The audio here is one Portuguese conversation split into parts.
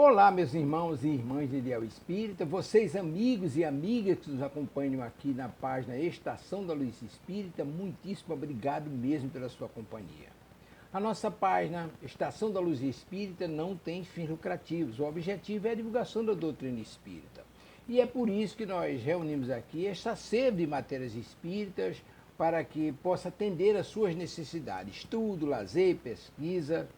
Olá, meus irmãos e irmãs de Ideal Espírita, vocês amigos e amigas que nos acompanham aqui na página Estação da Luz Espírita, muitíssimo obrigado mesmo pela sua companhia. A nossa página Estação da Luz Espírita não tem fins lucrativos, o objetivo é a divulgação da doutrina espírita. E é por isso que nós reunimos aqui esta sede de matérias espíritas para que possa atender às suas necessidades, estudo, lazer, pesquisa.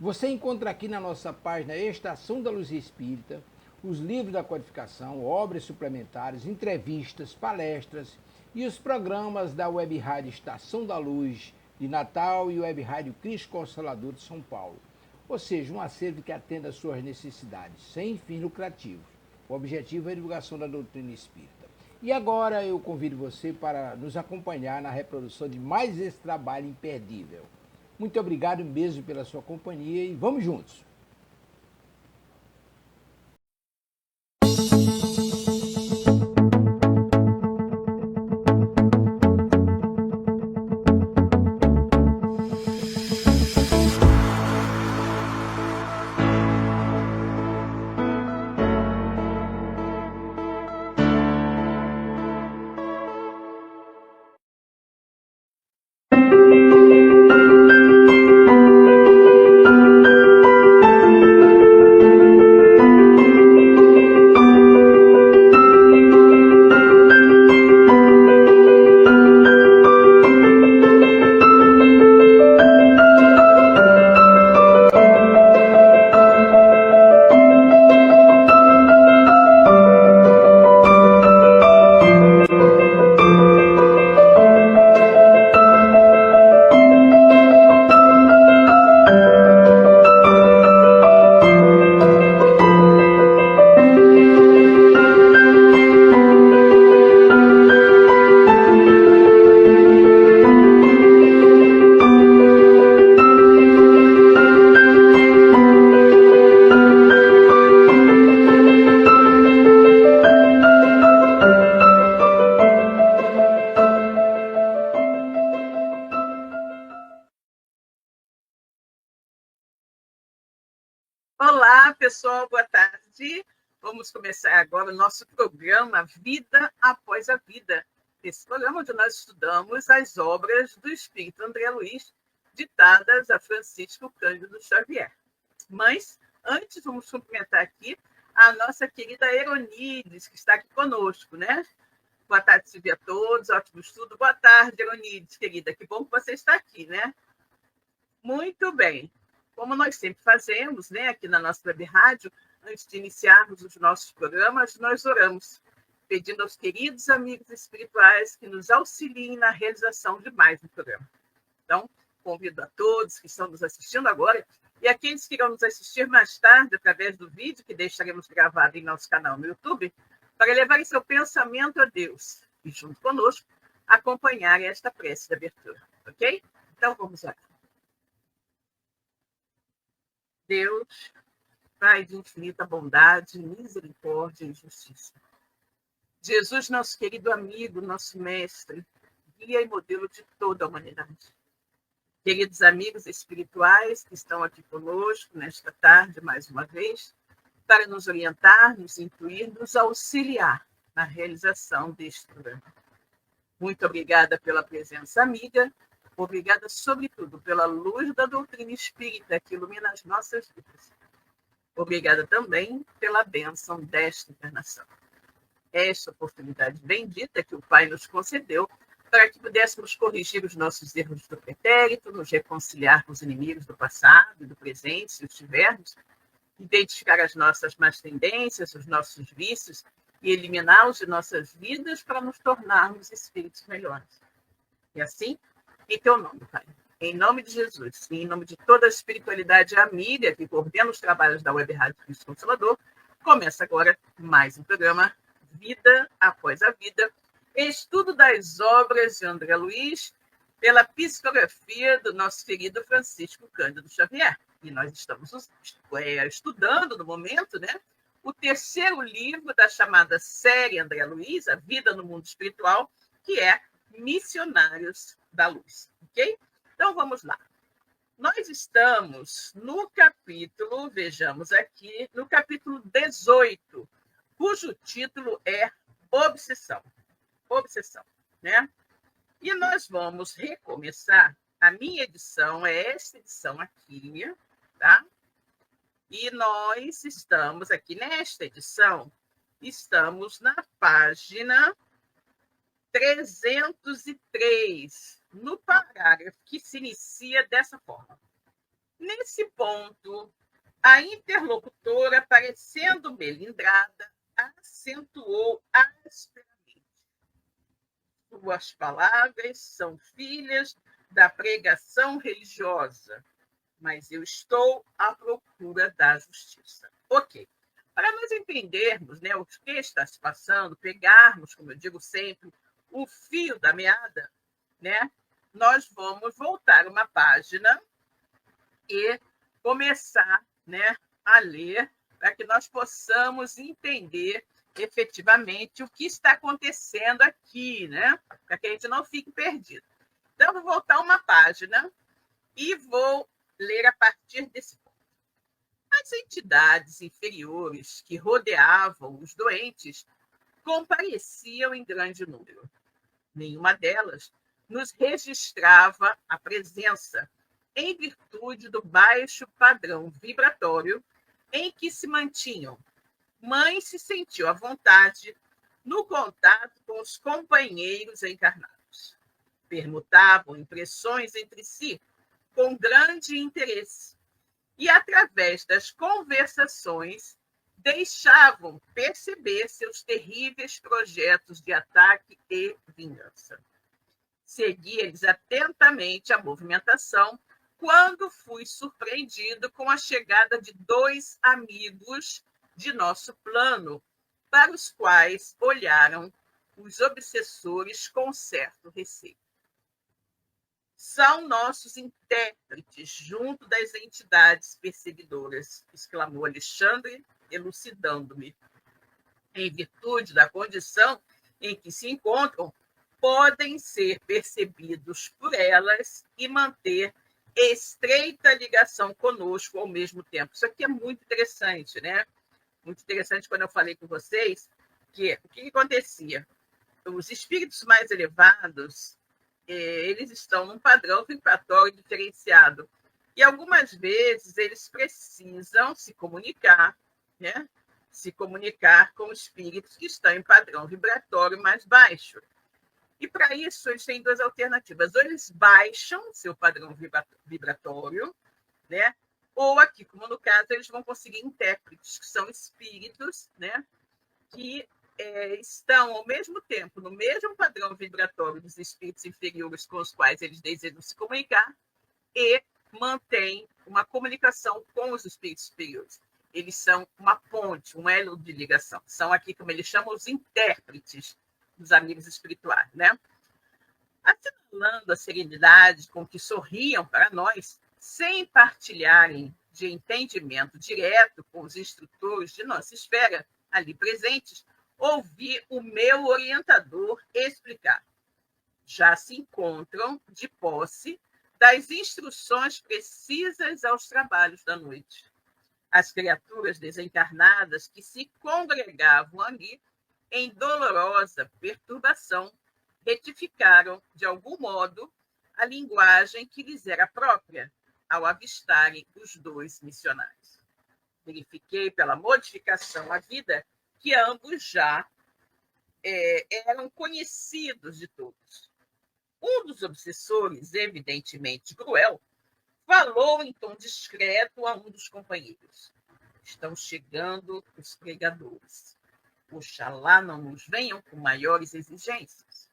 Você encontra aqui na nossa página Estação da Luz Espírita os livros da codificação, obras suplementares, entrevistas, palestras e os programas da Web Rádio Estação da Luz de Natal e Web Rádio Cristo Consolador de São Paulo. Ou seja, um acervo que atenda às suas necessidades, sem fins lucrativos. O objetivo é a divulgação da doutrina espírita. E agora eu convido você para nos acompanhar na reprodução de mais esse trabalho imperdível. Muito obrigado mesmo pela sua companhia e vamos juntos! Olá, pessoal, boa tarde. Vamos começar agora o nosso programa Vida Após a Vida. Esse programa onde nós estudamos as obras do Espírito André Luiz, ditadas a Francisco Cândido Xavier. Mas, antes, vamos cumprimentar aqui a nossa querida Eronides, que está aqui conosco, né? Boa tarde, Silvia, a todos, ótimo estudo. Boa tarde, Eronides, querida, que bom que você está aqui, né? Muito bem. Como nós sempre fazemos, né, aqui na nossa web rádio, antes de iniciarmos os nossos programas, nós oramos, pedindo aos queridos amigos espirituais que nos auxiliem na realização de mais um programa. Então, convido a todos que estão nos assistindo agora e aqueles que irão nos assistir mais tarde, através do vídeo que deixaremos gravado em nosso canal no YouTube, para levarem seu pensamento a Deus e, junto conosco, acompanharem esta prece de abertura. Ok? Então, vamos lá. Deus, Pai de infinita bondade, misericórdia e justiça. Jesus, nosso querido amigo, nosso mestre, guia e modelo de toda a humanidade. Queridos amigos espirituais que estão aqui conosco nesta tarde, mais uma vez, para nos orientar, nos intuir, nos auxiliar na realização deste programa. Muito obrigada pela presença amiga. Obrigada, sobretudo, pela luz da doutrina espírita que ilumina as nossas vidas. Obrigada também pela bênção desta encarnação. Esta oportunidade bendita que o Pai nos concedeu para que pudéssemos corrigir os nossos erros do pretérito, nos reconciliar com os inimigos do passado e do presente, se os tivermos, identificar as nossas más tendências, os nossos vícios e eliminá-los de nossas vidas para nos tornarmos espíritos melhores. E assim, em teu nome, Pai, em nome de Jesus, e em nome de toda a espiritualidade amiga que coordena os trabalhos da Web Rádio Cristo Consolador, começa agora mais um programa Vida Após a Vida, estudo das obras de André Luiz, pela psicografia do nosso querido Francisco Cândido Xavier. E nós estamos estudando, no momento, né, o terceiro livro da chamada série André Luiz, A Vida no Mundo Espiritual, que é Missionários da Luz, ok? Então, vamos lá. Nós estamos no capítulo, vejamos aqui, no capítulo 18, cujo título é Obsessão. Obsessão, né? E nós vamos recomeçar. A minha edição é essa edição aqui, tá? E nós estamos aqui nesta edição, estamos na página 303, no parágrafo que se inicia dessa forma. Nesse ponto, a interlocutora, parecendo melindrada, acentuou asperamente. Suas palavras são filhas da pregação religiosa, mas eu estou à procura da justiça. Ok. Para nós entendermos, né, o que está se passando, pegarmos, como eu digo sempre, o fio da meada, né, nós vamos voltar uma página e começar, né, a ler para que nós possamos entender efetivamente o que está acontecendo aqui, né, para que a gente não fique perdido. Então, eu vou voltar uma página e vou ler a partir desse ponto. As entidades inferiores que rodeavam os doentes compareciam em grande número. Nenhuma delas nos registrava a presença, em virtude do baixo padrão vibratório em que se mantinham. Mãe se sentiu à vontade no contato com os companheiros encarnados. Permutavam impressões entre si com grande interesse e, através das conversações, deixavam perceber seus terríveis projetos de ataque e vingança. Segui-lhes atentamente a movimentação quando fui surpreendido com a chegada de 2 amigos de nosso plano, para os quais olharam os obsessores com certo receio. São nossos intérpretes junto das entidades perseguidoras, exclamou Alexandre, elucidando-me. Em virtude da condição em que se encontram, podem ser percebidos por elas e manter estreita ligação conosco ao mesmo tempo. Isso aqui é muito interessante, né? Muito interessante quando eu falei com vocês que o que acontecia? Os espíritos mais elevados, eles estão num padrão vibratório diferenciado. E algumas vezes eles precisam se comunicar, né? Se comunicar com espíritos que estão em padrão vibratório mais baixo. E para isso eles têm 2 alternativas. Ou eles baixam seu padrão vibratório, né? Ou aqui, como no caso, eles vão conseguir intérpretes, que são espíritos, né? Que estão ao mesmo tempo no mesmo padrão vibratório dos espíritos inferiores com os quais eles desejam se comunicar e mantêm uma comunicação com os espíritos superiores. Eles são uma ponte, um elo de ligação. São aqui, como eles chamam, os intérpretes dos amigos espirituais, né? Assinalando a serenidade com que sorriam para nós, sem partilharem de entendimento direto com os instrutores de nossa esfera ali presentes, ouvi o meu orientador explicar. Já se encontram de posse das instruções precisas aos trabalhos da noite. As criaturas desencarnadas que se congregavam ali em dolorosa perturbação retificaram, de algum modo, a linguagem que lhes era própria ao avistarem os 2 missionários. Verifiquei pela modificação à vida que ambos já eram conhecidos de todos. Um dos obsessores, evidentemente cruel, falou em tom discreto a um dos companheiros. Estão chegando os pregadores. Oxalá não nos venham com maiores exigências.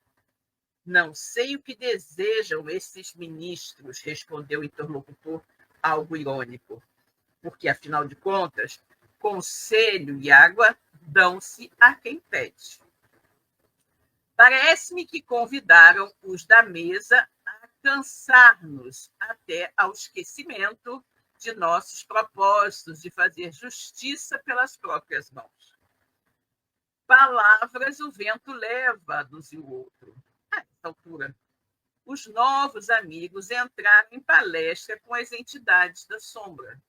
Não sei o que desejam esses ministros, respondeu o interlocutor, algo irônico, porque, afinal de contas, conselho e água dão-se a quem pede. Parece-me que convidaram os da mesa a cansar-nos até ao esquecimento de nossos propósitos de fazer justiça pelas próprias mãos. Palavras o vento leva, aduziu o outro. A essa altura, os novos amigos entraram em palestra com as entidades da sombra.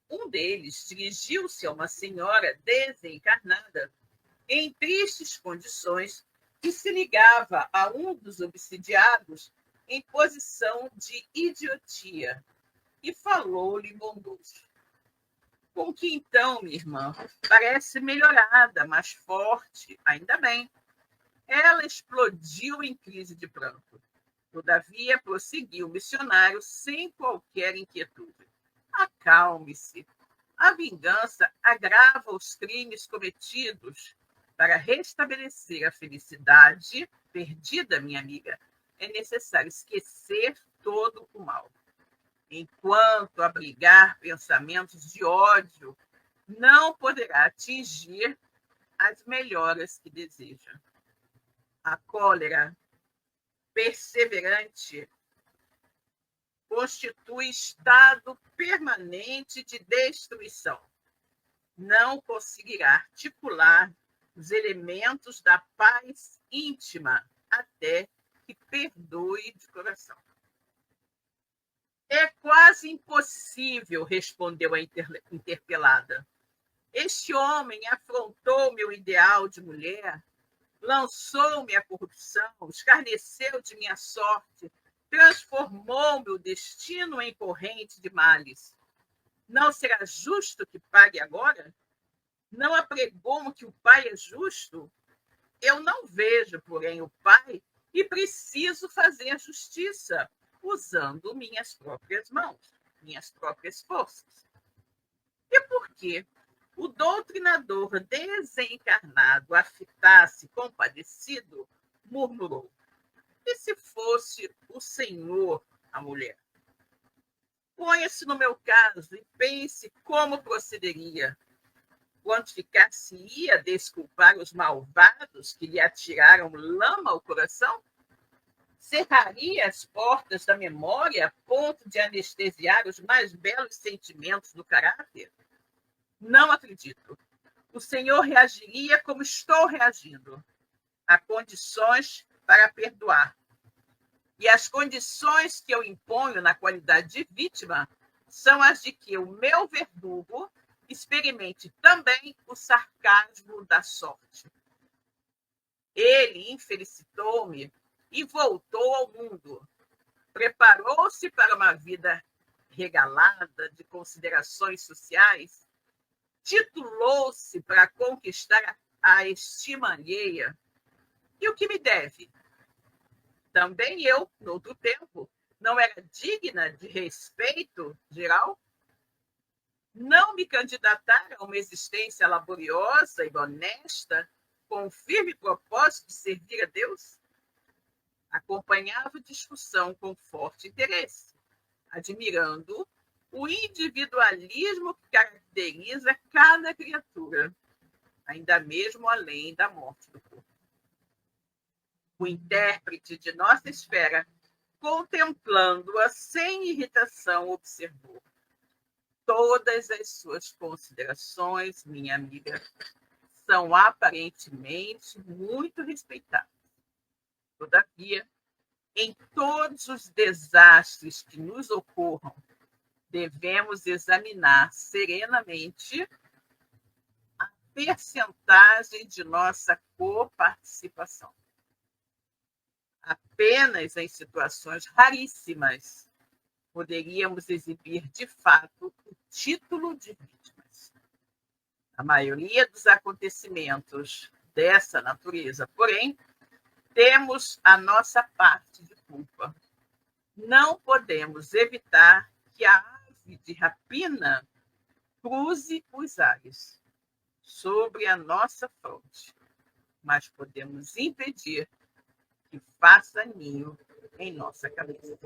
Um deles dirigiu-se a uma senhora desencarnada, em tristes condições, que se ligava a um dos obsidiados em posição de idiotia, e falou-lhe bondoso. Com que então, minha irmã, parece melhorada, mais forte, ainda bem. Ela explodiu em crise de pranto. Todavia, prosseguiu o missionário sem qualquer inquietude. Acalme-se. A vingança agrava os crimes cometidos. Para restabelecer a felicidade perdida, minha amiga, é necessário esquecer todo o mal. Enquanto abrigar pensamentos de ódio, não poderá atingir as melhoras que deseja. A cólera perseverante constitui estado permanente de destruição. Não conseguirá articular os elementos da paz íntima até que perdoe de coração. É quase impossível, respondeu a interpelada. Este homem afrontou meu ideal de mulher, lançou-me a corrupção, escarneceu de minha sorte, transformou meu destino em corrente de males. Não será justo que pague agora? Não apregomo que o Pai é justo? Eu não vejo, porém, o Pai e preciso fazer justiça, usando minhas próprias mãos, minhas próprias forças. E por que o doutrinador desencarnado, a fitasse compadecido, murmurou: e se fosse o Senhor a mulher? Ponha-se no meu caso e pense como procederia. Quantificar-se-ia desculpar os malvados que lhe atiraram lama ao coração? Cerraria as portas da memória a ponto de anestesiar os mais belos sentimentos do caráter? Não acredito. O Senhor reagiria como estou reagindo. Há condições para perdoar. E as condições que eu imponho na qualidade de vítima são as de que o meu verdugo experimente também o sarcasmo da sorte. Ele infelicitou-me e voltou ao mundo. Preparou-se para uma vida regalada de considerações sociais, titulou-se para conquistar a estima alheia. E o que me deve? Também eu, no outro tempo, não era digna de respeito geral? Não me candidatar a uma existência laboriosa e honesta, com o firme propósito de servir a Deus? Acompanhava a discussão com forte interesse, admirando o individualismo que caracteriza cada criatura, ainda mesmo além da morte do corpo. O intérprete de nossa esfera, contemplando-a sem irritação, observou: todas as suas considerações, minha amiga, são aparentemente muito respeitadas. Todavia, em todos os desastres que nos ocorram, devemos examinar serenamente a percentagem de nossa coparticipação. Apenas em situações raríssimas poderíamos exibir, de fato, o título de vítimas. A maioria dos acontecimentos dessa natureza, porém, temos a nossa parte de culpa. Não podemos evitar que a ave de rapina cruze os ares sobre a nossa fronte, mas podemos impedir que faça ninho em nossa cabeça.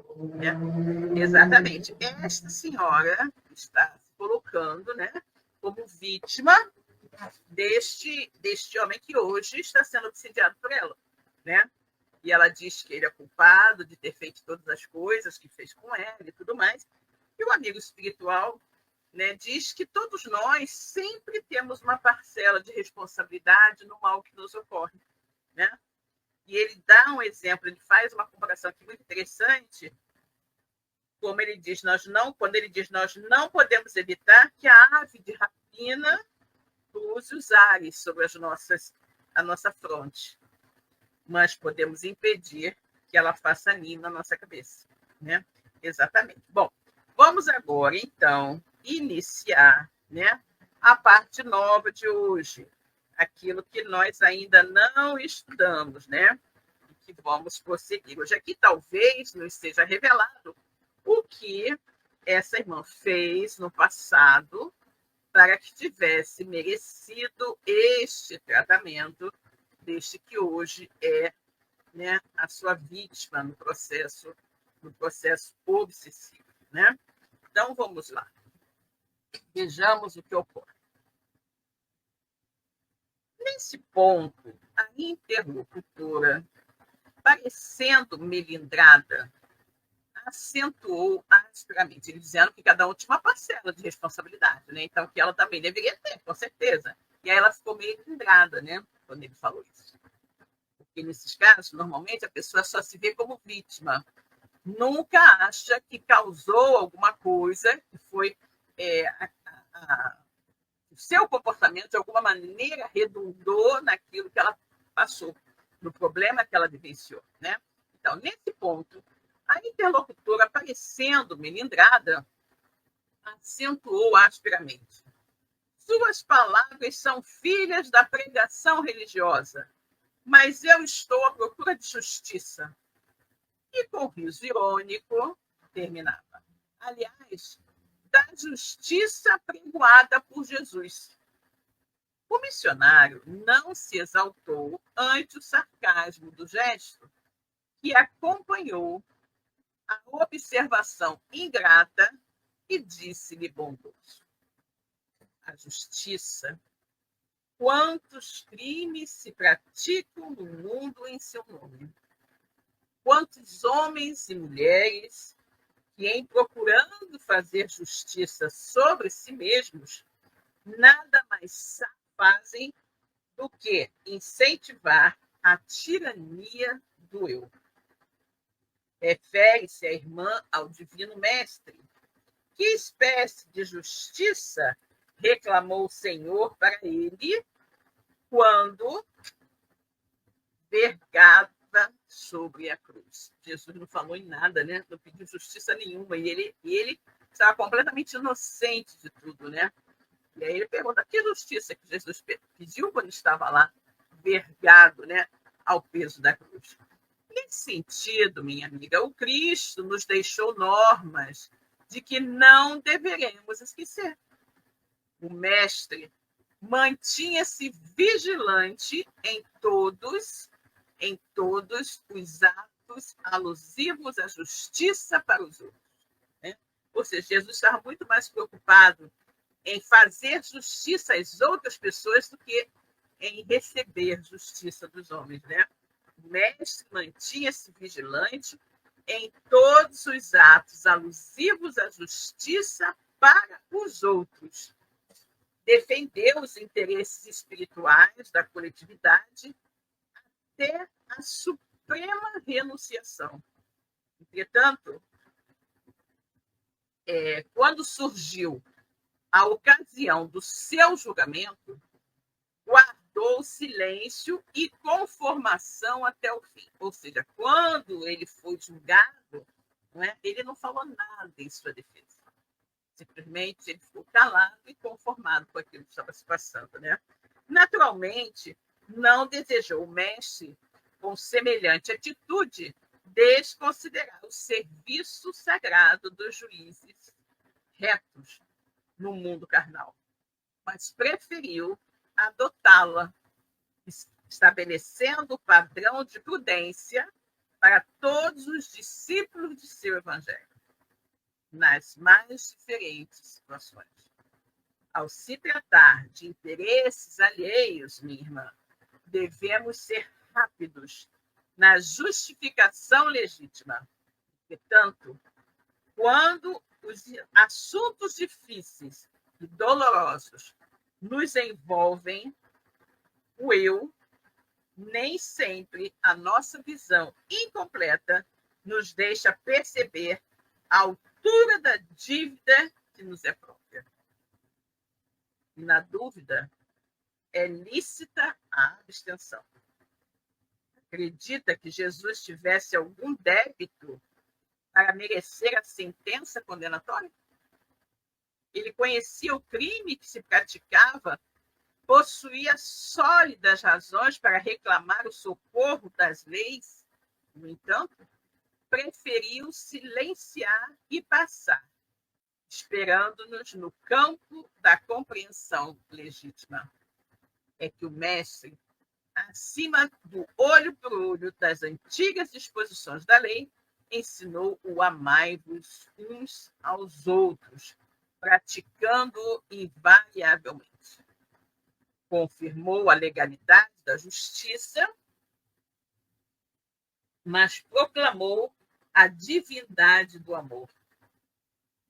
Exatamente. Esta senhora está se colocando, né, como vítima deste homem que hoje está sendo obsidiado por ela, né? E ela diz que ele é culpado de ter feito todas as coisas que fez com ela e tudo mais. E o amigo espiritual, né, diz que todos nós sempre temos uma parcela de responsabilidade no mal que nos ocorre, né? E ele dá um exemplo, ele faz uma comparação aqui muito interessante, como ele diz, quando ele diz nós não podemos evitar que a ave de rapina cruze os ares sobre a nossa fronte, mas podemos impedir que ela faça ninho na nossa cabeça, né? Exatamente. Bom, vamos agora, então, iniciar, né, a parte nova de hoje, aquilo que nós ainda não estudamos, né? E que vamos prosseguir. Hoje aqui talvez não esteja revelado o que essa irmã fez no passado para que tivesse merecido este tratamento, deste que hoje é, né, a sua vítima no processo obsessivo, né? Então vamos lá. Vejamos o que ocorre. Nesse ponto, a interlocutora, parecendo melindrada, acentuou asperamente, ele dizendo que cada um tinha uma parcela de responsabilidade, né? Então que ela também deveria ter, com certeza. E aí ela ficou meio melindrada, né? Quando ele falou isso. Porque nesses casos, normalmente, a pessoa só se vê como vítima. Nunca acha que causou alguma coisa, que foi o seu comportamento, de alguma maneira, redundou naquilo que ela passou, no problema que ela vivenciou, né? Então, nesse ponto, a interlocutora, parecendo melindrada, acentuou asperamente. Suas palavras são filhas da pregação religiosa, mas eu estou à procura de justiça. E com riso irônico, terminava. Aliás, da justiça pregoada por Jesus. O missionário não se exaltou ante o sarcasmo do gesto que acompanhou a observação ingrata e disse-lhe bondoso. A justiça. Quantos crimes se praticam no mundo em seu nome? Quantos homens e mulheres que, em procurando fazer justiça sobre si mesmos, nada mais fazem do que incentivar a tirania do eu. Refere-se a irmã ao divino mestre. Que espécie de justiça reclamou o Senhor para ele quando vergava sobre a cruz? Jesus não falou em nada, né? Não pediu justiça nenhuma. E ele estava completamente inocente de tudo, né? E aí ele pergunta, que justiça que Jesus pediu quando estava lá, vergado, né, ao peso da cruz? Nesse sentido, minha amiga, o Cristo nos deixou normas de que não deveremos esquecer. O Mestre mantinha-se vigilante em todos os atos alusivos à justiça para os outros, né? Ou seja, Jesus estava muito mais preocupado em fazer justiça às outras pessoas do que em receber justiça dos homens, né? O mestre mantinha-se vigilante em todos os atos alusivos à justiça para os outros. Defendeu os interesses espirituais da coletividade até a suprema renunciação. Entretanto, quando surgiu a ocasião do seu julgamento, guardou silêncio e conformação até o fim. Ou seja, quando ele foi julgado, ele não falou nada em sua defesa. Simplesmente ele ficou calado e conformado com aquilo que estava se passando, né? Naturalmente, não desejou o mestre, com semelhante atitude, desconsiderar o serviço sagrado dos juízes retos no mundo carnal, mas preferiu adotá-la, estabelecendo o padrão de prudência para todos os discípulos de seu evangelho, nas mais diferentes situações. Ao se tratar de interesses alheios, minha irmã, devemos ser rápidos na justificação legítima. Portanto, quando os assuntos difíceis e dolorosos nos envolvem, o eu nem sempre a nossa visão incompleta nos deixa perceber a altura da dívida que nos é própria. E, na dúvida, é lícita a abstenção. Acredita que Jesus tivesse algum débito para merecer a sentença condenatória? Ele conhecia o crime que se praticava, possuía sólidas razões para reclamar o socorro das leis. No entanto, preferiu silenciar e passar, esperando-nos no campo da compreensão legítima. É que o mestre, acima do olho por olho das antigas disposições da lei, ensinou o amai-vos uns aos outros, praticando-o invariavelmente. Confirmou a legalidade da justiça, mas proclamou a divindade do amor.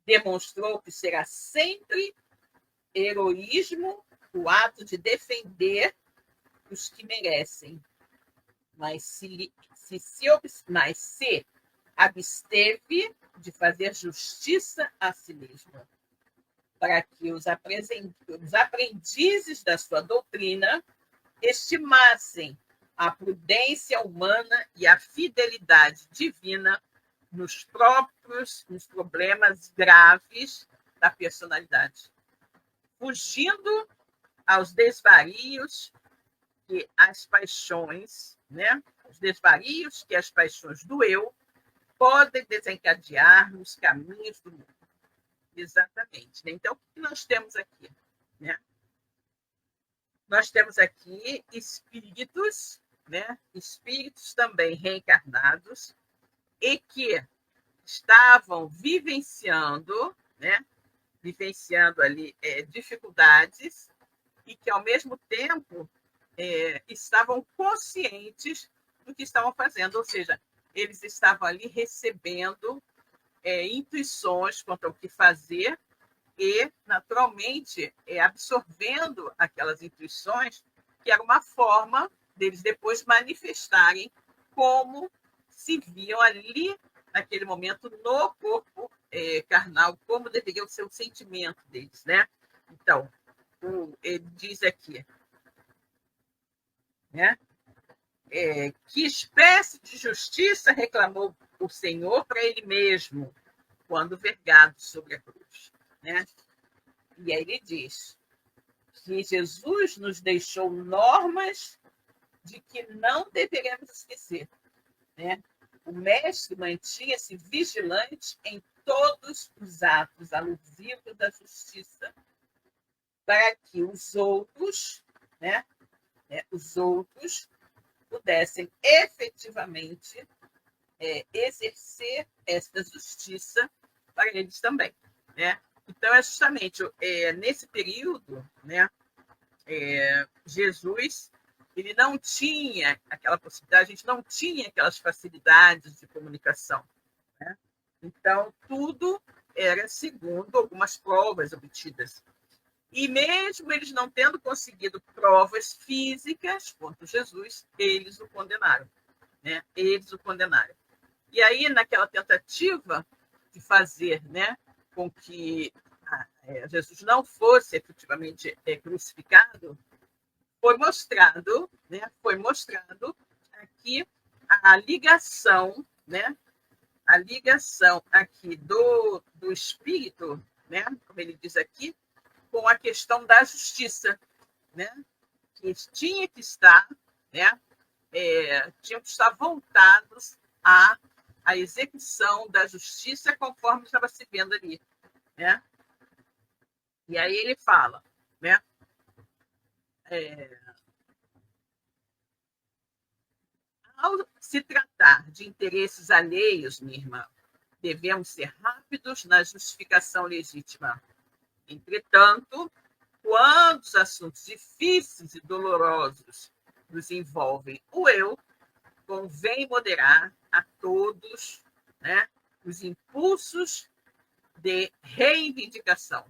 Demonstrou que será sempre heroísmo o ato de defender os que merecem, mas se absteve de fazer justiça a si mesmo, para que os aprendizes da sua doutrina estimassem a prudência humana e a fidelidade divina nos problemas graves da personalidade, fugindo aos desvarios que as paixões, os desvarios que as paixões do eu podem desencadear nos caminhos do mundo. Exatamente. Então, o que nós temos aqui? Nós temos aqui espíritos, espíritos também reencarnados, e que estavam vivenciando ali dificuldades, e que, ao mesmo tempo, estavam conscientes do que estavam fazendo, ou seja, eles estavam ali recebendo intuições quanto ao que fazer e, naturalmente, absorvendo aquelas intuições, que era uma forma deles depois manifestarem como se viam ali, naquele momento, no corpo carnal, como deveria ser o sentimento deles, Então, ele diz aqui, que espécie de justiça reclamou o Senhor para ele mesmo, quando vergado sobre a cruz, E aí ele diz que Jesus nos deixou normas de que não deveremos esquecer, O mestre mantinha-se vigilante em todos os atos alusivos da justiça, para que os outros pudessem efetivamente exercer esta justiça para eles também, Então, é justamente nesse período, Jesus, ele não tinha aquela possibilidade, a gente não tinha aquelas facilidades de comunicação, Então, tudo era segundo algumas provas obtidas. E mesmo eles não tendo conseguido provas físicas contra Jesus, eles o condenaram, Eles o condenaram. E aí, naquela tentativa de fazer, com que Jesus não fosse efetivamente crucificado, foi mostrado aqui a ligação, a ligação aqui do espírito, como ele diz aqui, com a questão da justiça, que tinha que estar, tinham que estar voltados à execução da justiça conforme estava se vendo ali, E aí ele fala, ao se tratar de interesses alheios, minha irmã, devemos ser rápidos na justificação legítima. Entretanto, quando os assuntos difíceis e dolorosos nos envolvem o eu, convém moderar a todos os impulsos de reivindicação.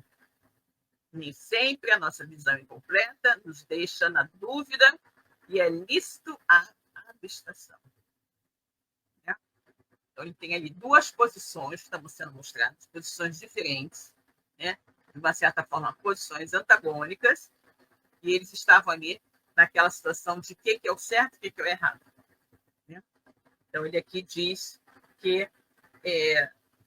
Nem sempre a nossa visão incompleta nos deixa na dúvida e é lícito a abstração. Né? Então, ele tem ali duas posições, estamos sendo mostradas, posições diferentes, né? De uma certa forma, posições antagônicas, e eles estavam ali naquela situação de o que é o certo e o que é o errado. Né? Então, ele aqui diz que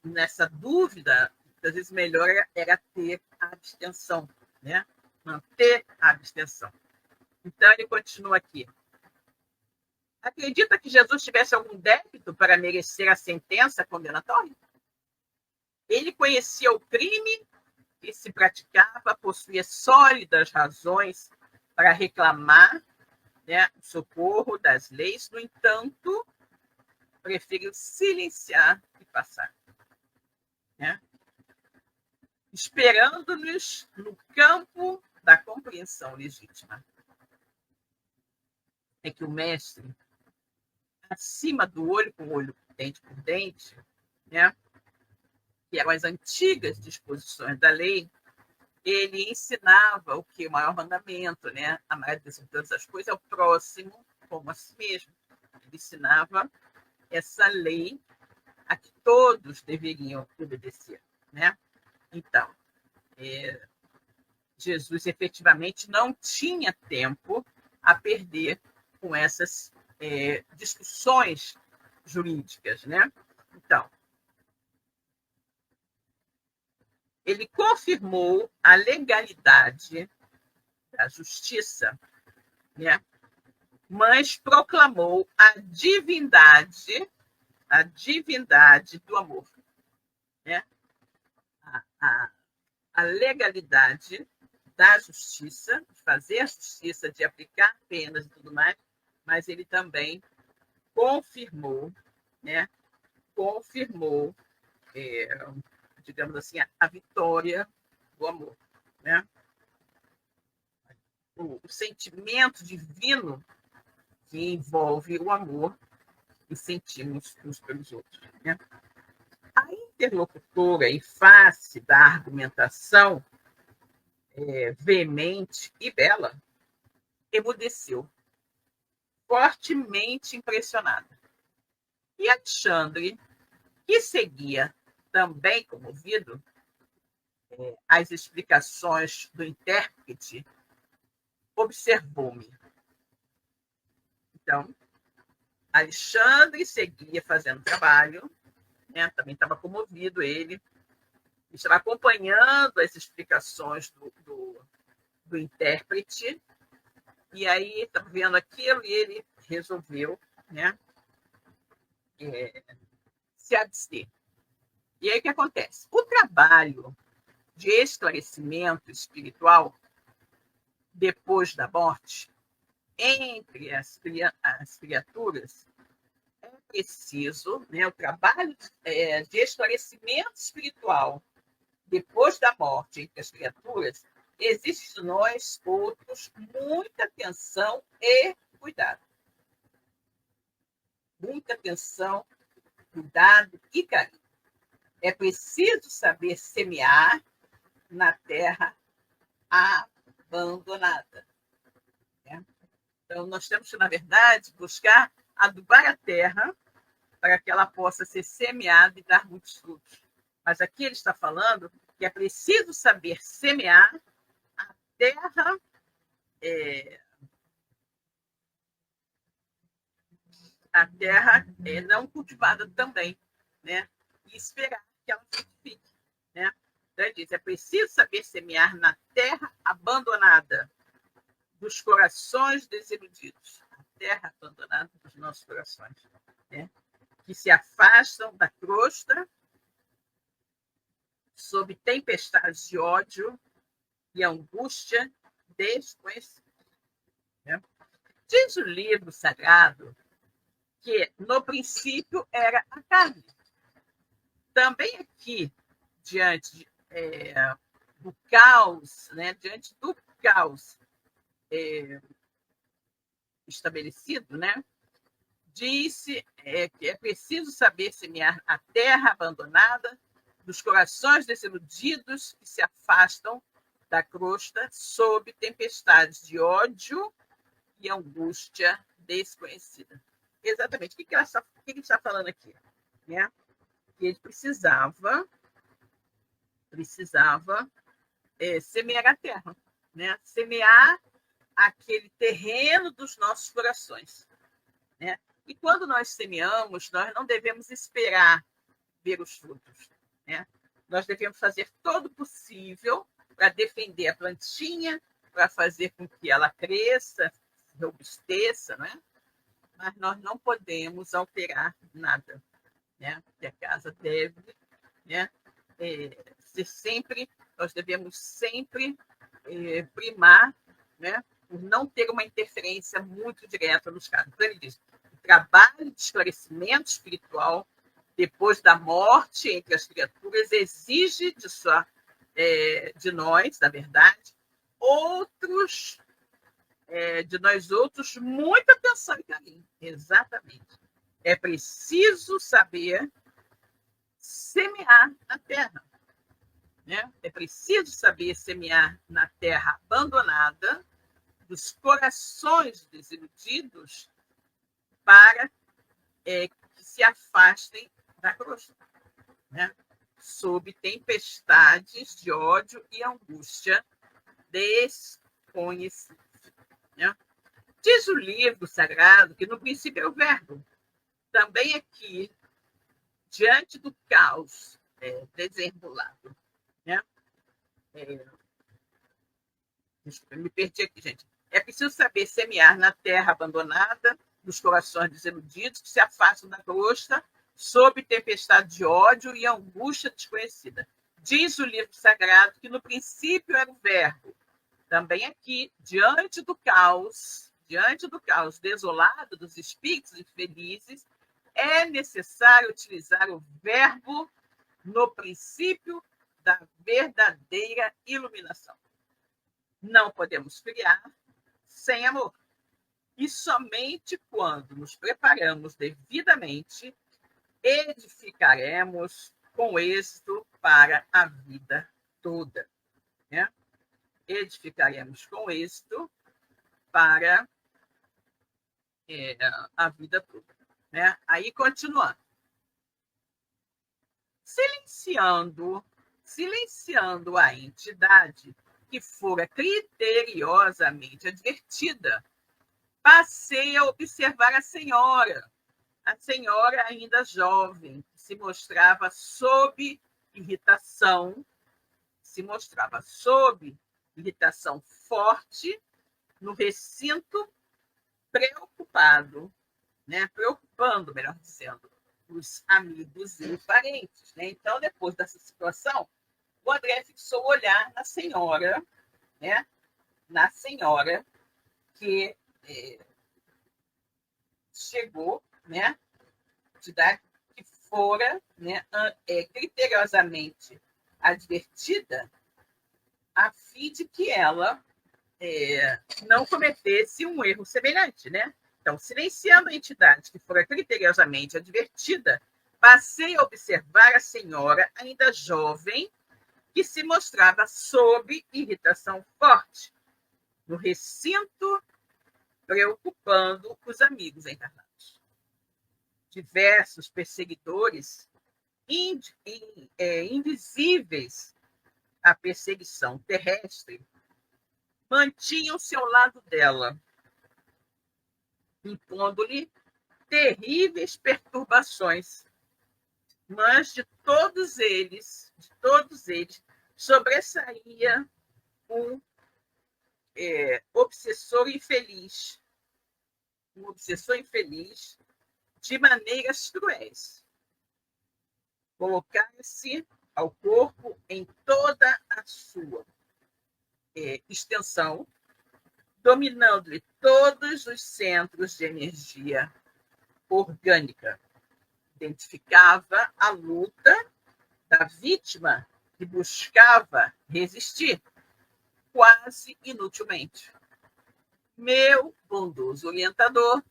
nessa dúvida, às vezes melhor era ter a abstenção, né? Manter a abstenção. Então, ele continua aqui. Acredita que Jesus tivesse algum débito para merecer a sentença condenatória? Ele conhecia o crime que se praticava, possuía sólidas razões para reclamar, né, o socorro das leis. No entanto, preferiu silenciar e passar. Né? Esperando-nos no campo da compreensão legítima. É que o mestre, acima do olho com olho, dente por dente, né, que eram as antigas disposições da lei, ele ensinava o que? O maior mandamento, né? Amar de todas as coisas ao próximo como a si mesmo. Ele ensinava essa lei a que todos deveriam obedecer, né? Então, Jesus efetivamente não tinha tempo a perder com essas discussões jurídicas, né? Então, ele confirmou a legalidade da justiça, né? Mas proclamou a divindade do amor, né? A legalidade da justiça, de fazer a justiça, de aplicar penas e tudo mais, mas ele também confirmou, né? Confirmou, digamos assim, a vitória do amor, né? O sentimento divino que envolve o amor que sentimos uns pelos outros, né? A interlocutora, em face da argumentação veemente e bela, emudeceu, fortemente impressionada. E Alexandre, que seguia também comovido as explicações do intérprete, observou-me. Então, Alexandre seguia fazendo trabalho, né? Também estava comovido ele, estava acompanhando as explicações do intérprete, e aí estava vendo aquilo e ele resolveu, né, se abster. E aí o que acontece? O trabalho de esclarecimento espiritual depois da morte, entre as criaturas, é preciso, né, o trabalho de esclarecimento espiritual depois da morte entre as criaturas, existe de nós outros muita atenção e cuidado. Muita atenção, cuidado e carinho. É preciso saber semear na terra abandonada. Né? Então, nós temos que, na verdade, buscar adubar a terra para que ela possa ser semeada e dar muitos frutos. Mas aqui ele está falando que é preciso saber semear a terra não cultivada também, né? E esperar que ela frutifique, né? Então ele diz, é preciso saber semear na terra abandonada dos corações desiludidos, a terra abandonada dos nossos corações, né? Que se afastam da crosta sob tempestades de ódio e angústia desconhecida. Né? Diz o livro sagrado que no princípio era a carne. Também aqui, diante do caos, né? Diante do caos estabelecido, né? Disse que é preciso saber semear a terra abandonada dos corações desiludidos que se afastam da crosta sob tempestades de ódio e angústia desconhecida. Exatamente. O que ele está falando aqui? Né? Que ele precisava semear a terra, né? Semear aquele terreno dos nossos corações, né? E quando nós semeamos, nós não devemos esperar ver os frutos, né? Nós devemos fazer todo o possível para defender a plantinha, para fazer com que ela cresça, robusteça, né? Mas nós não podemos alterar nada, né? Porque a casa deve, né, ser sempre, nós devemos sempre primar, né, por não ter uma interferência muito direta nos casos. Então, ele diz: o trabalho de esclarecimento espiritual depois da morte entre as criaturas exige de nós, na verdade, de nós outros, muita atenção e carinho. Exatamente. É preciso saber semear na terra, né? É preciso saber semear na terra abandonada dos corações desiludidos para que se afastem da cruz, né? Sob tempestades de ódio e angústia desconhecidas, né? Diz o livro sagrado que no princípio é o verbo. Também aqui, diante do caos desenrolado, né? Desculpa, me perdi aqui, gente. É preciso saber semear na terra abandonada, nos corações desiludidos, que se afastam da crosta, sob tempestade de ódio e angústia desconhecida. Diz o livro sagrado que no princípio era o verbo. Também aqui, diante do caos desolado dos espíritos infelizes, é necessário utilizar o verbo no princípio da verdadeira iluminação. Não podemos criar sem amor. E somente quando nos preparamos devidamente, edificaremos com êxito para a vida toda, né? Edificaremos com êxito para a vida toda, né? Aí, continuando. Silenciando a entidade que fora criteriosamente advertida, passei a observar a senhora ainda jovem, que se mostrava sob irritação forte no recinto, preocupando, melhor dizendo, os amigos e parentes, né? Então, depois dessa situação, o André fixou o olhar na senhora, né? Na senhora que chegou, né? Que fora, né, criteriosamente advertida, a fim de que ela não cometesse um erro semelhante, né? Então, silenciando a entidade que fora criteriosamente advertida, passei a observar a senhora ainda jovem, que se mostrava sob irritação forte no recinto, preocupando os amigos encarnados. Diversos perseguidores invisíveis à perseguição terrestre mantinham-se ao lado dela, impondo-lhe terríveis perturbações, mas de todos eles sobressaía um obsessor infeliz de maneiras cruéis. Colocar-se ao corpo em toda a sua extensão, dominando-lhe todos os centros de energia orgânica. Identificava a luta da vítima que buscava resistir, quase inutilmente. Meu bondoso orientador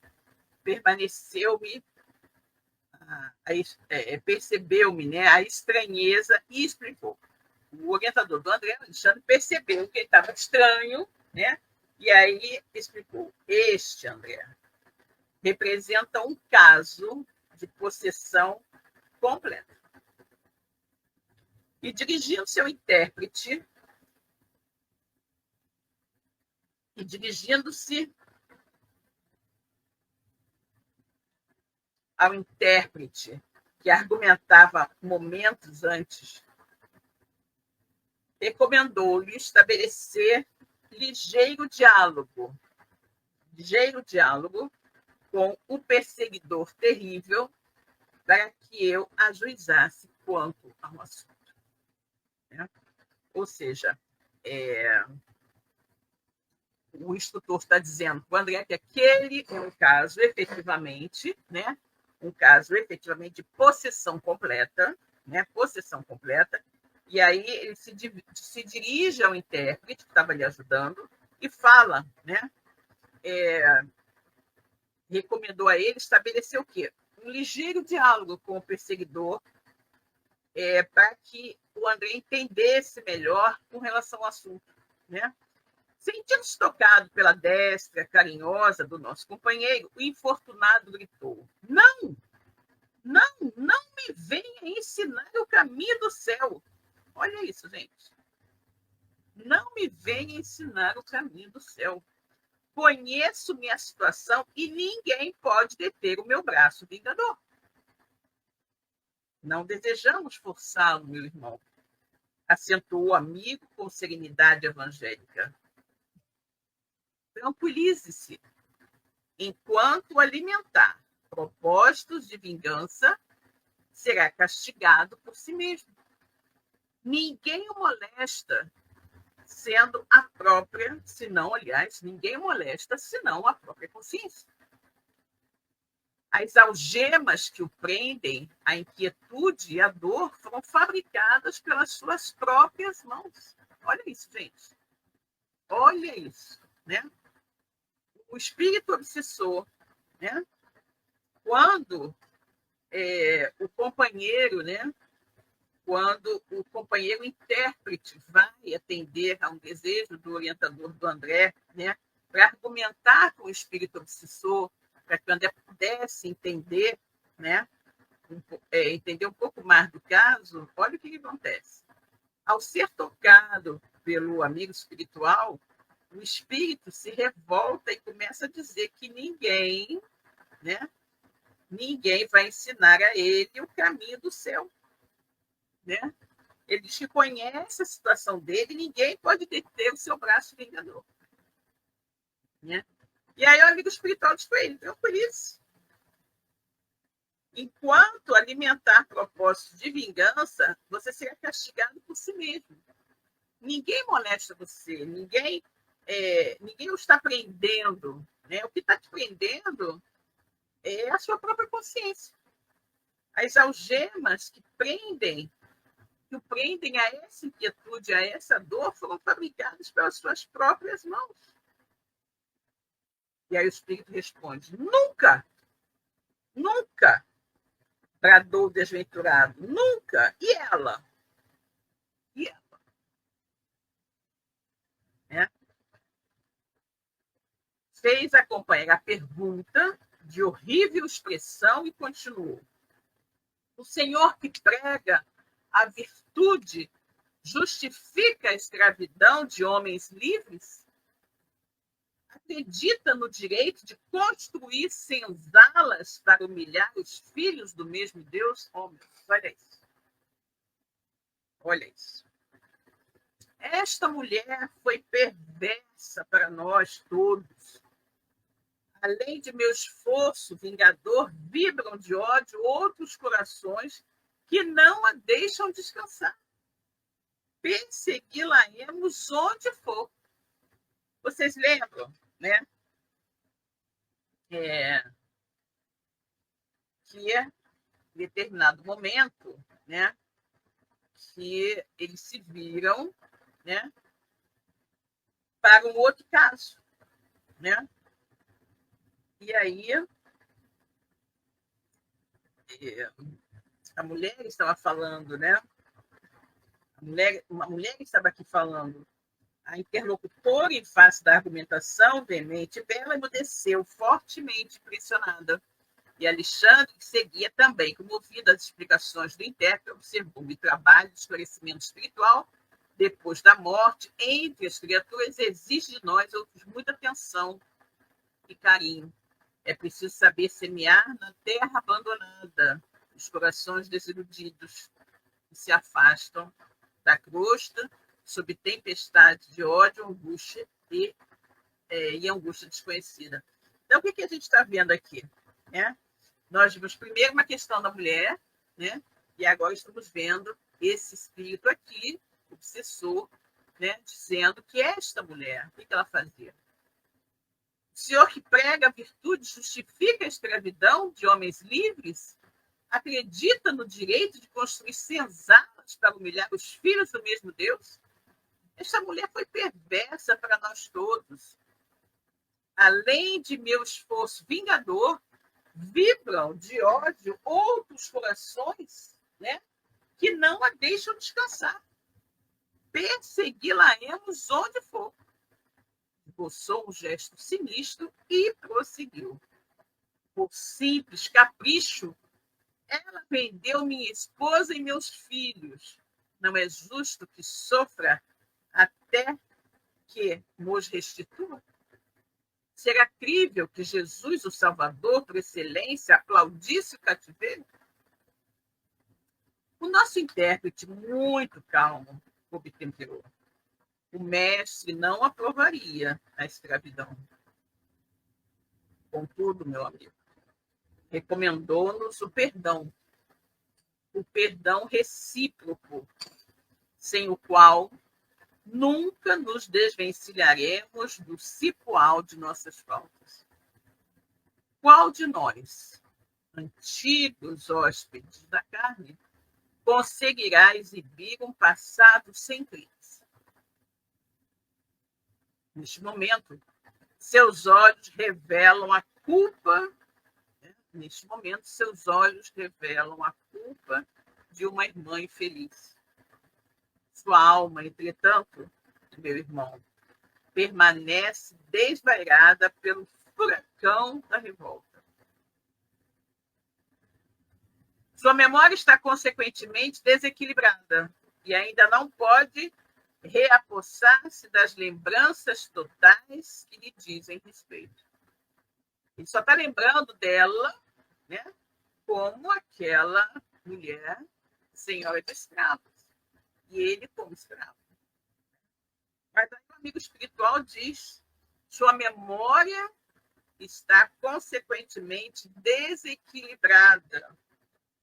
percebeu-me, né, a estranheza e explicou. O orientador do André Alexandre percebeu que ele estava estranho, né, E aí explicou, este, André, representa um caso de possessão completa. E dirigindo-se ao intérprete, que argumentava momentos antes, recomendou-lhe estabelecer ligeiro diálogo com o perseguidor terrível para que eu ajuizasse quanto ao assunto. Né? Ou seja, o instrutor está dizendo para o André que aquele é um caso efetivamente, né? Um caso efetivamente de possessão completa, né? Possessão completa. E aí ele se dirige ao intérprete que estava lhe ajudando e fala, né? Recomendou a ele estabelecer o quê? Um ligeiro diálogo com o perseguidor para que o André entendesse melhor com relação ao assunto, né? Sentindo-se tocado pela destra carinhosa do nosso companheiro, o infortunado gritou: Não, não, não me venha ensinar o caminho do céu. Olha isso, gente. Não me venha ensinar o caminho do céu. Conheço minha situação e ninguém pode deter o meu braço vingador. Não desejamos forçá-lo, meu irmão, acentuou o amigo com serenidade evangélica. Tranquilize-se. Enquanto alimentar propósitos de vingança, será castigado por si mesmo. Ninguém o molesta, sendo a própria, senão, aliás, ninguém o molesta, senão a própria consciência. As algemas que o prendem, a inquietude e a dor, foram fabricadas pelas suas próprias mãos. Olha isso, gente. Olha isso, né? O espírito obsessor, né? Quando o companheiro, né? Quando o companheiro intérprete vai atender a um desejo do orientador do André, né? Para argumentar com o espírito obsessor, para que o André pudesse entender, né? Entender um pouco mais do caso, olha o que acontece. Ao ser tocado pelo amigo espiritual, o espírito se revolta e começa a dizer que ninguém, né? Ninguém vai ensinar a ele o caminho do céu, né? Ele diz que conhece a situação dele, ninguém pode deter o seu braço vingador, né? E aí o amigo espiritual diz para ele: tranquilize. Enquanto alimentar propósitos de vingança, você será castigado por si mesmo. Ninguém molesta você, ninguém o está prendendo, né? O que está te prendendo é a sua própria consciência. As algemas que o prendem a essa inquietude, a essa dor, foram fabricadas pelas suas próprias mãos. E aí o espírito responde: nunca, nunca, bradou o desventurado, nunca. E ela? E ela? Né? Fez a companheira a pergunta de horrível expressão e continuou: o Senhor que prega a virtude justifica a escravidão de homens livres? Acredita no direito de construir senzalas para humilhar os filhos do mesmo Deus? Homens, olha isso. Olha isso. Esta mulher foi perversa para nós todos. Além de meu esforço vingador, vibram de ódio outros corações que não a deixam descansar. Persegui-la-emos onde for. Vocês lembram, né? Que em determinado momento, né? Que eles se viram, né? Para um outro caso, né? E aí a mulher estava falando, né? Uma mulher estava aqui falando A interlocutora, em face da argumentação veemente dela, emudeceu, fortemente impressionada. E Alexandre, que seguia também, comovido às explicações do intérprete, observou o trabalho de esclarecimento espiritual depois da morte entre as criaturas exige de nós outros muita atenção e carinho. É preciso saber semear na terra abandonada os corações desiludidos que se afastam da crosta sob tempestade de ódio, angústia e angústia desconhecida. Então, o que a gente está vendo aqui? Né? Nós vimos primeiro uma questão da mulher, né? E agora estamos vendo esse espírito aqui, obsessor, né? Dizendo que esta mulher, o que ela fazia? O senhor que prega a virtude justifica a escravidão de homens livres? Acredita no direito de construir senzalas para humilhar os filhos do mesmo Deus? Esta mulher foi perversa para nós todos. Além de meu esforço vingador, vibram de ódio outros corações, né, que não a deixam descansar. Persegui-la-emos onde for. Esboçou um gesto sinistro e prosseguiu. Por simples capricho, ela vendeu minha esposa e meus filhos. Não é justo que sofra até que nos restitua? Será crível que Jesus, o Salvador, por excelência, aplaudisse o cativeiro? O nosso intérprete, muito calmo, obtemperou. O mestre não aprovaria a escravidão. Contudo, meu amigo, recomendou-nos o perdão recíproco, sem o qual nunca nos desvencilharemos do cipoal de nossas faltas. Qual de nós, antigos hóspedes da carne, conseguirá exibir um passado sem crimes? Neste momento, seus olhos revelam a culpa. Neste momento, seus olhos revelam a culpa de uma irmã infeliz. Sua alma, entretanto, meu irmão, permanece desvairada pelo furacão da revolta. Sua memória está, consequentemente, desequilibrada e ainda não pode reapossar-se das lembranças totais que lhe dizem respeito. Ele só está lembrando dela, né, como aquela mulher senhora de escravos. E ele como escravo. Mas aí o amigo espiritual diz: sua memória está consequentemente desequilibrada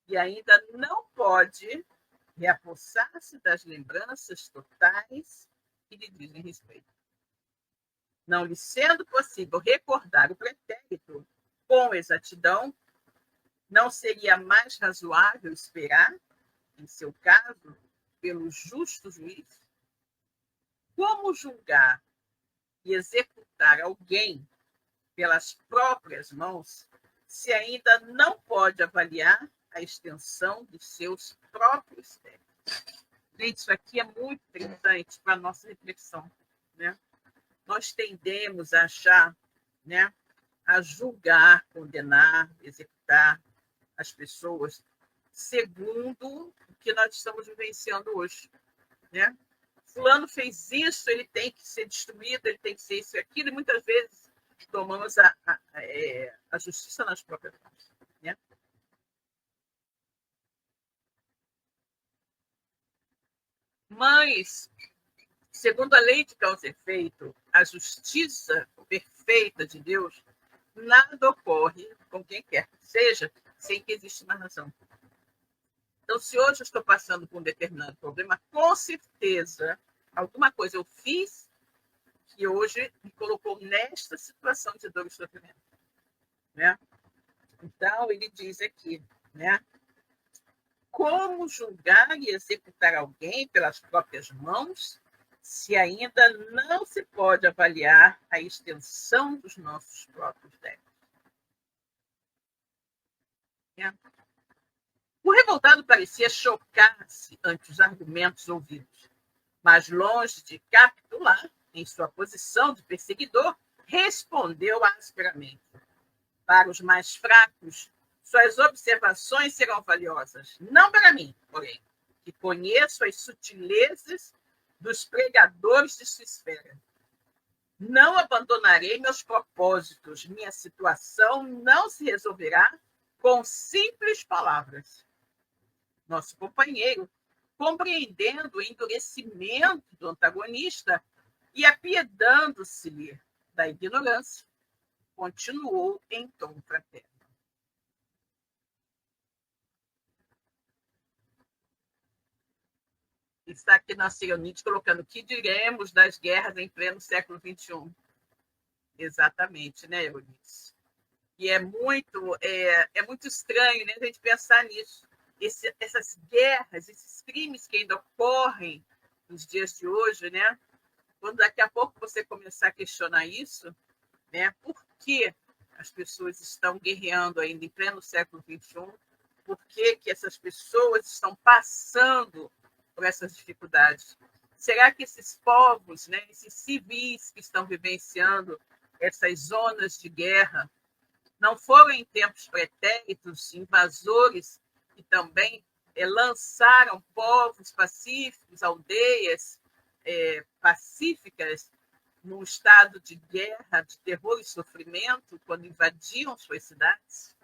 e ainda não pode reapossar-se das lembranças totais que lhe dizem respeito. Não lhe sendo possível recordar o pretérito com exatidão, não seria mais razoável esperar, em seu caso, pelo justo juiz? Como julgar e executar alguém pelas próprias mãos se ainda não pode avaliar a extensão dos seus próprios méritos? Gente, isso aqui é muito interessante para a nossa reflexão, né? Nós tendemos a achar, né, a julgar, condenar, executar as pessoas segundo o que nós estamos vivenciando hoje, né? Fulano fez isso, ele tem que ser destruído, ele tem que ser isso e aquilo, e muitas vezes tomamos a justiça nas próprias mãos, né? Mas, segundo a lei de causa e efeito, a justiça perfeita de Deus, nada ocorre com quem quer que seja, sem que exista uma razão. Então, se hoje eu estou passando por um determinado problema, com certeza, alguma coisa eu fiz que hoje me colocou nesta situação de dor e sofrimento, né? Então, ele diz aqui, né? Como julgar e executar alguém pelas próprias mãos, se ainda não se pode avaliar a extensão dos nossos próprios débitos? É. O revoltado parecia chocar-se ante os argumentos ouvidos. Mas, longe de capitular, em sua posição de perseguidor, respondeu asperamente: para os mais fracos, suas observações serão valiosas. Não para mim, porém, que conheço as sutilezas dos pregadores de sua esfera. Não abandonarei meus propósitos. Minha situação não se resolverá com simples palavras. Nosso companheiro, compreendendo o endurecimento do antagonista e apiedando-se-lhe da ignorância, continuou em tom fraterno. Está aqui na Cironite colocando: que diremos das guerras em pleno século XXI? Exatamente, né, Eunice? E é muito estranho, né, a gente pensar nisso. Essas guerras, esses crimes que ainda ocorrem nos dias de hoje, né? Quando daqui a pouco você começar a questionar isso, né? Por que as pessoas estão guerreando ainda em pleno século XXI? Por que essas pessoas estão passando por essas dificuldades? Será que esses povos, né, esses civis que estão vivenciando essas zonas de guerra, não foram em tempos pretéritos invasores que também lançaram povos pacíficos, aldeias pacíficas, num estado de guerra, de terror e sofrimento, quando invadiam suas cidades?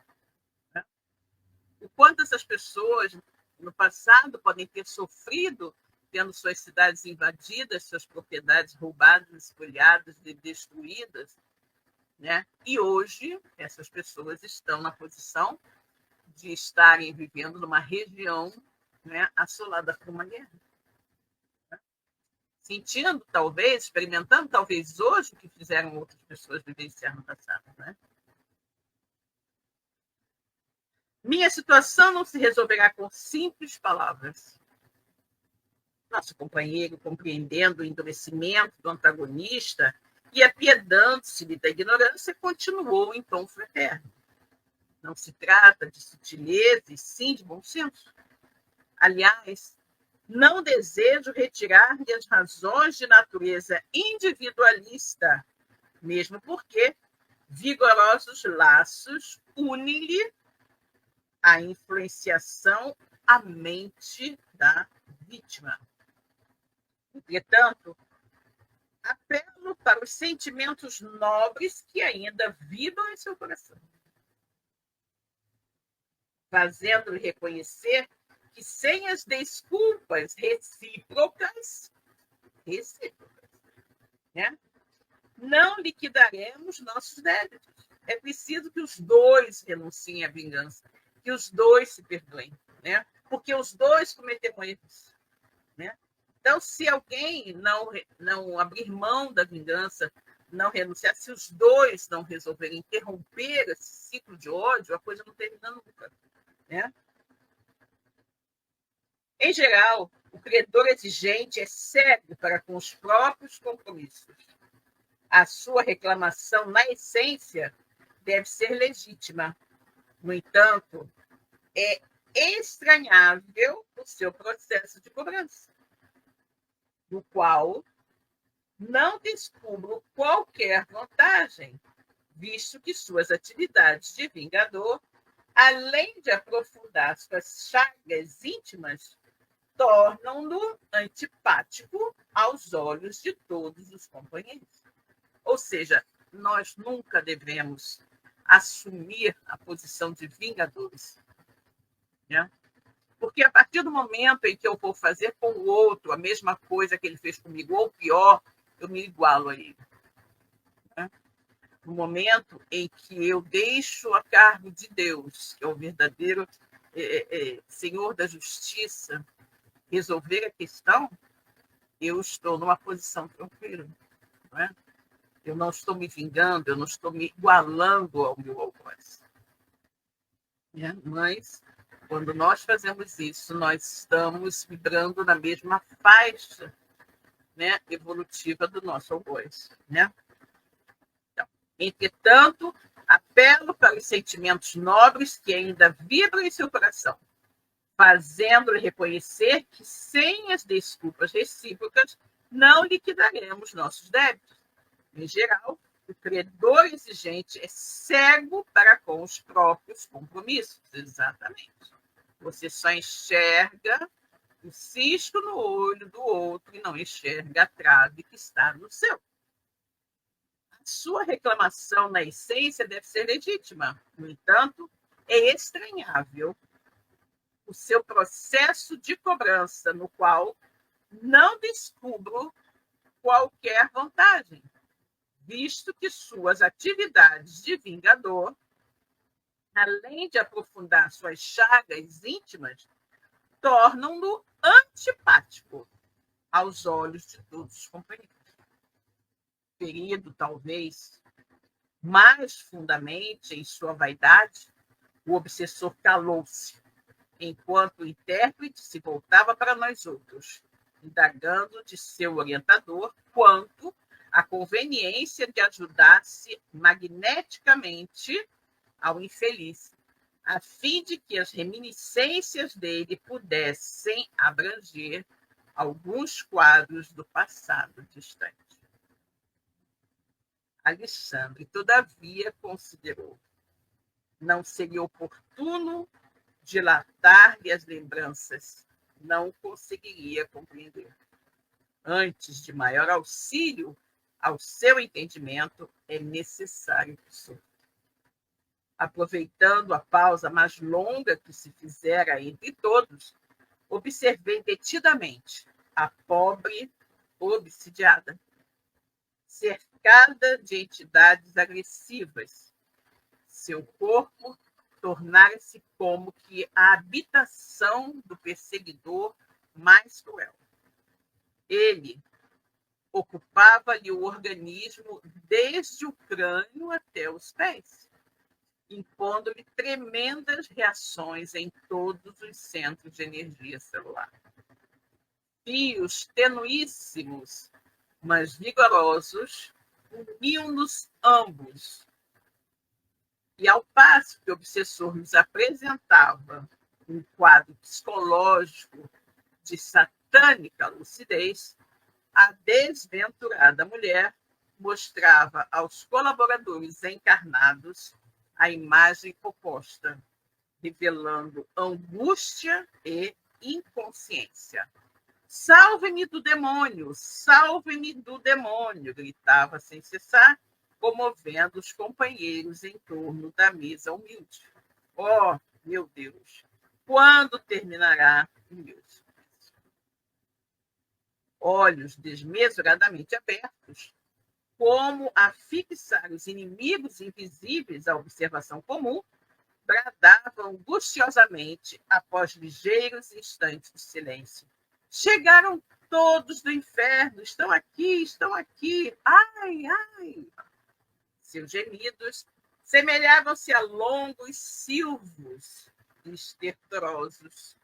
O quanto essas pessoas, no passado, podem ter sofrido tendo suas cidades invadidas, suas propriedades roubadas, espoliadas, destruídas, né? E hoje, essas pessoas estão na posição de estarem vivendo numa região, né, assolada por uma guerra. Sentindo, talvez, experimentando, talvez, hoje, o que fizeram outras pessoas vivenciar no passado. Né? Minha situação não se resolverá com simples palavras. Nosso companheiro, compreendendo o endurecimento do antagonista e apiedando-se da ignorância, continuou em tom fraterno. Não se trata de sutileza, e sim de bom senso. Aliás, não desejo retirar-lhe as razões de natureza individualista, mesmo porque vigorosos laços unem-lhe a influenciação à mente da vítima. Entretanto, apelo para os sentimentos nobres que ainda vibram em seu coração, fazendo-lhe reconhecer que sem as desculpas recíprocas, né, não liquidaremos nossos débitos. É preciso que os dois renunciem à vingança, que os dois se perdoem, né? Porque os dois cometeram erros, né? Então, se alguém não abrir mão da vingança, não renunciar, se os dois não resolverem interromper esse ciclo de ódio, a coisa não termina nunca, né? Em geral, o credor exigente é sério para com os próprios compromissos. A sua reclamação, na essência, deve ser legítima. No entanto, é estranhável o seu processo de cobrança, do qual não descubro qualquer vantagem, visto que suas atividades de vingador, além de aprofundar suas chagas íntimas, tornam-no antipático aos olhos de todos os companheiros. Ou seja, nós nunca devemos assumir a posição de vingadores, né? Porque a partir do momento em que eu vou fazer com o outro a mesma coisa que ele fez comigo, ou pior, eu me igualo a ele. Né? No momento em que eu deixo a cargo de Deus, que é o verdadeiro Senhor da Justiça, resolver a questão, eu estou numa posição tranquila. Não é? Eu não estou me vingando, eu não estou me igualando ao meu algoz. Mas, quando nós fazemos isso, nós estamos vibrando na mesma faixa, né, evolutiva do nosso algoz. Né? Então, entretanto, apelo para os sentimentos nobres que ainda vibram em seu coração, fazendo-lhe reconhecer que, sem as desculpas recíprocas, não liquidaremos nossos débitos. Em geral, o credor exigente é cego para com os próprios compromissos. Exatamente. Você só enxerga o cisco no olho do outro e não enxerga a trave que está no seu. A sua reclamação, na essência, deve ser legítima. No entanto, é estranhável o seu processo de cobrança, no qual não descubro qualquer vantagem, visto que suas atividades de vingador, além de aprofundar suas chagas íntimas, tornam-no antipático aos olhos de todos os companheiros. Ferido, talvez, mais fundamente em sua vaidade, o obsessor calou-se, enquanto o intérprete se voltava para nós outros, indagando de seu orientador quanto à conveniência de ajudar-se magneticamente ao infeliz, a fim de que as reminiscências dele pudessem abranger alguns quadros do passado distante. Alexandre, todavia, considerou: não seria oportuno dilatar-lhe as lembranças, não conseguiria compreender. Antes de maior auxílio ao seu entendimento, é necessário que sofra. Aproveitando a pausa mais longa que se fizera entre todos, observei detidamente a pobre obsidiada, cercada de entidades agressivas. Seu corpo tornara-se como que a habitação do perseguidor mais cruel. Ele ocupava-lhe o organismo desde o crânio até os pés, impondo-lhe tremendas reações em todos os centros de energia celular. Fios tenuíssimos, mas vigorosos, uniam-nos ambos. E ao passo que o obsessor nos apresentava um quadro psicológico de satânica lucidez, a desventurada mulher mostrava aos colaboradores encarnados a imagem oposta, revelando angústia e inconsciência. Salve-me do demônio, salve-me do demônio, gritava sem cessar, comovendo os companheiros em torno da mesa humilde. Oh, meu Deus, quando terminará o meu suplício? Olhos desmesuradamente abertos, como a fixar os inimigos invisíveis à observação comum, bradava angustiosamente após ligeiros instantes de silêncio. Chegaram todos do inferno, estão aqui, ai, ai. Seus gemidos semelhavam-se a longos silvos estertorosos.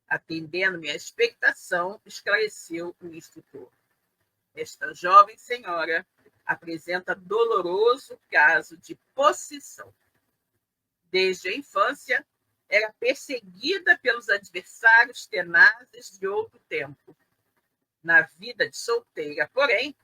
Atendendo minha expectação, esclareceu o instrutor. Esta jovem senhora apresenta doloroso caso de possessão. Desde a infância, era perseguida pelos adversários tenazes de outro tempo. Na vida de solteira, porém,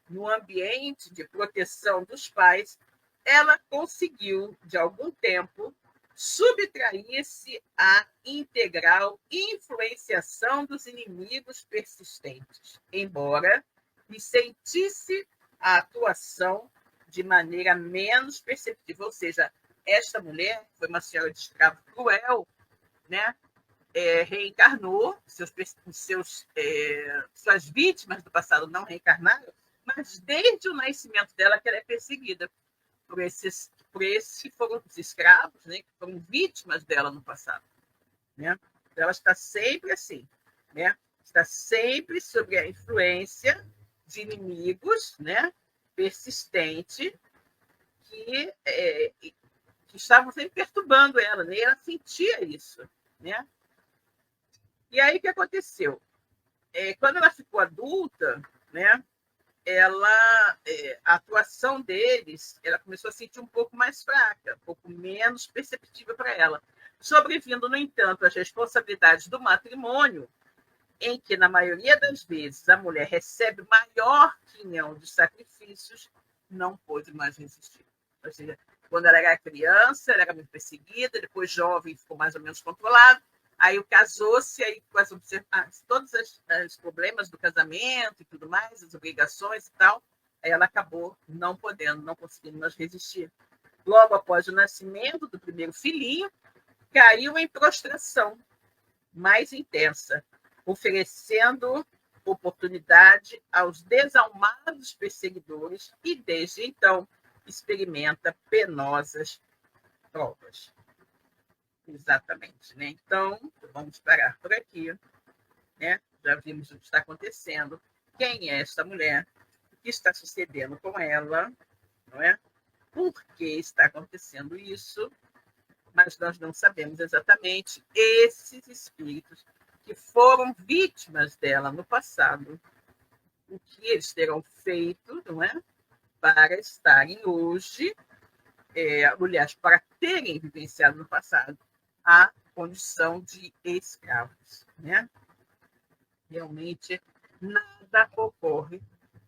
no ambiente de proteção dos pais, ela conseguiu, de algum tempo, subtrair-se à integral influenciação dos inimigos persistentes, embora lhe sentisse a atuação de maneira menos perceptível. Ou seja, esta mulher foi uma senhora de escravo cruel, né? Reencarnou, suas vítimas do passado não reencarnaram, mas desde o nascimento dela que ela é perseguida por esses foram os escravos, né, que foram vítimas dela no passado, né? Ela está sempre assim, né? Está sempre sob a influência de inimigos, né, persistente, que estavam sempre perturbando ela, né? E ela sentia isso, né? E aí o que aconteceu? Quando ela ficou adulta, né? A atuação deles, ela começou a sentir um pouco mais fraca, um pouco menos perceptível para ela. Sobrevindo, no entanto, as responsabilidades do matrimônio, em que, na maioria das vezes, a mulher recebe maior quinhão de sacrifícios, não pôde mais resistir. Ou seja, quando ela era criança, ela era muito perseguida, depois jovem, ficou mais ou menos controlado, aí casou-se, aí com todos os problemas do casamento e tudo mais, as obrigações e tal, aí ela acabou não podendo, não conseguindo mais resistir. Logo após o nascimento do primeiro filhinho, caiu em prostração mais intensa, oferecendo oportunidade aos desalmados perseguidores e, desde então, experimenta penosas provas. Exatamente, né? Então, vamos parar por aqui, né? Já vimos o que está acontecendo. Quem é esta mulher? O que está sucedendo com ela? Não é? Por que está acontecendo isso? Mas nós não sabemos exatamente esses espíritos que foram vítimas dela no passado, o que eles terão feito, não é? Para estarem hoje, aliás, para terem vivenciado no passado a condição de escravos, né? Realmente nada ocorre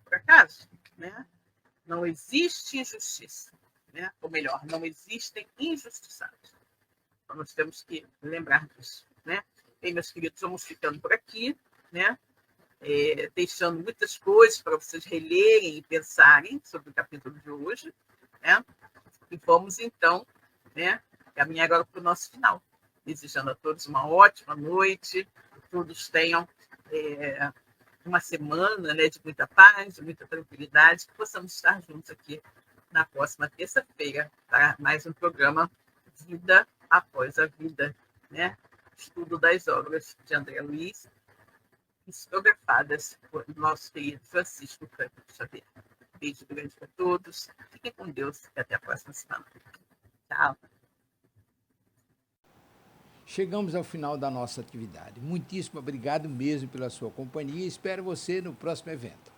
por acaso, né? Não existe injustiça, né? Ou melhor, não existem injustiçados. Então, nós temos que lembrar disso, né? E, meus queridos, vamos ficando por aqui, né? Deixando muitas coisas para vocês relerem e pensarem sobre o capítulo de hoje, né? E vamos, então, né, caminhar agora para o nosso final. Desejando a todos uma ótima noite, que todos tenham uma semana, né, de muita paz, de muita tranquilidade, que possamos estar juntos aqui na próxima terça-feira para mais um programa Vida Após a Vida, né? Estudo das obras de André Luiz, psicografadas por nosso querido Francisco Cândido Xavier. Beijo grande para todos, fiquem com Deus e até a próxima semana. Tchau. Chegamos ao final da nossa atividade. Muitíssimo obrigado mesmo pela sua companhia e espero você no próximo evento.